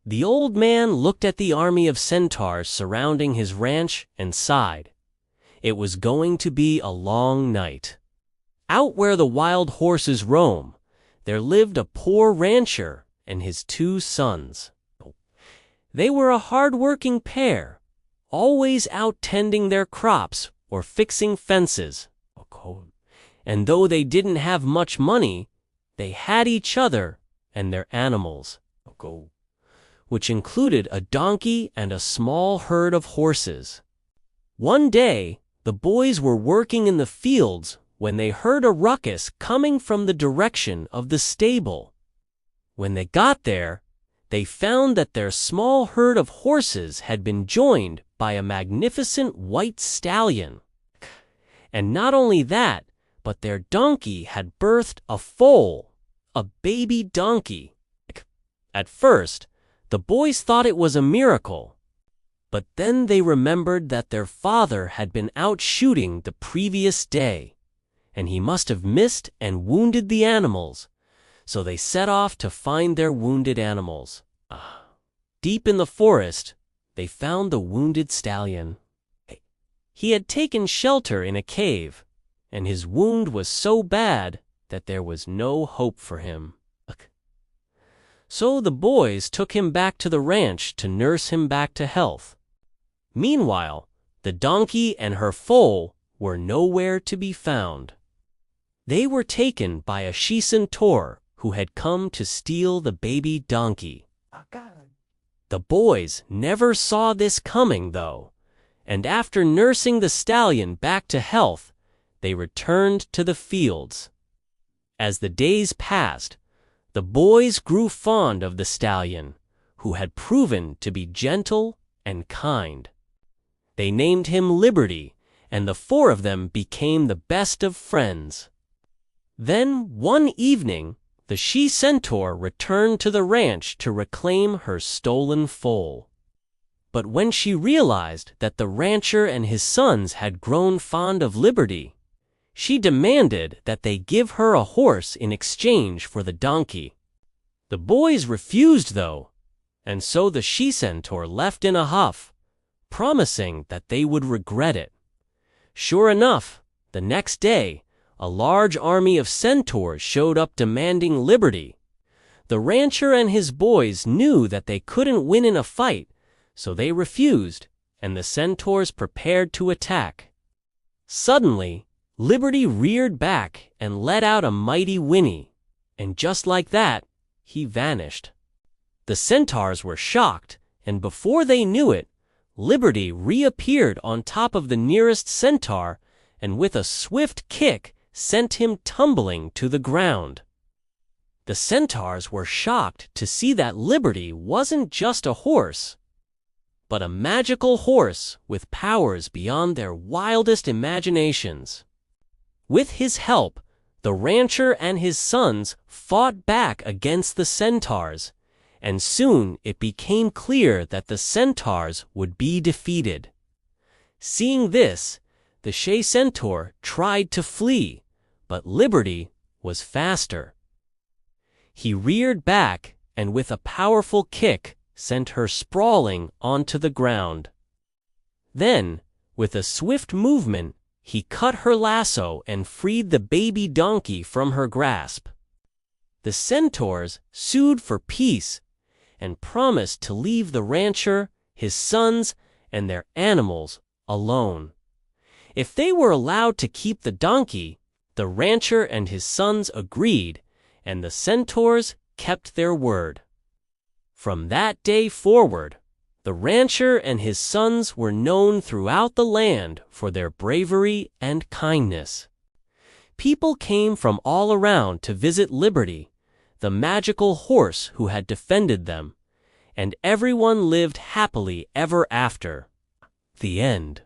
The old man looked at the army of centaurs surrounding his ranch and sighed. It was going to be a long night. Out where the wild horses roam, there lived a poor rancher and his 2 sons. They were a hard-working pair, always out tending their crops or fixing fences. And though they didn't have much money, they had each other and their animals, which included a donkey and a small herd of horses. One day, the boys were working in the fields when they heard a ruckus coming from the direction of the stable. When they got there, they found that their small herd of horses had been joined by a magnificent white stallion. And not only that, but their donkey had birthed a foal, a baby donkey. At first, the boys thought it was a miracle. But then they remembered that their father had been out shooting the previous day, and he must have missed and wounded the animals, so they set off to find their wounded animals. Deep in the forest, they found the wounded stallion. He had taken shelter in a cave, and his wound was so bad that there was no hope for him. So the boys took him back to the ranch to nurse him back to health. Meanwhile, the donkey and her foal were nowhere to be found. They were taken by a centaur who had come to steal the baby donkey. The boys never saw this coming, though, and after nursing the stallion back to health, they returned to the fields. As the days passed, the boys grew fond of the stallion, who had proven to be gentle and kind. They named him Liberty, and the 4 of them became the best of friends. Then, one evening, the she-centaur returned to the ranch to reclaim her stolen foal. But when she realized that the rancher and his sons had grown fond of Liberty, she demanded that they give her a horse in exchange for the donkey. The boys refused, though, and so the she-centaur left in a huff, promising that they would regret it. Sure enough, the next day, a large army of centaurs showed up demanding Liberty. The rancher and his boys knew that they couldn't win in a fight, so they refused, and the centaurs prepared to attack. Suddenly, Liberty reared back and let out a mighty whinny, and just like that, he vanished. The centaurs were shocked, and before they knew it, Liberty reappeared on top of the nearest centaur and with a swift kick sent him tumbling to the ground. The centaurs were shocked to see that Liberty wasn't just a horse, but a magical horse with powers beyond their wildest imaginations. With his help, the rancher and his sons fought back against the centaurs, and soon it became clear that the centaurs would be defeated. Seeing this, the centaur tried to flee, but Liberty was faster. He reared back and with a powerful kick sent her sprawling onto the ground. Then, with a swift movement, he cut her lasso and freed the baby donkey from her grasp. The centaurs sued for peace and promised to leave the rancher, his sons, and their animals alone. If they were allowed to keep the donkey, the rancher and his sons agreed, and the centaurs kept their word. From that day forward, the rancher and his sons were known throughout the land for their bravery and kindness. People came from all around to visit Liberty, the magical horse who had defended them, and everyone lived happily ever after. The end.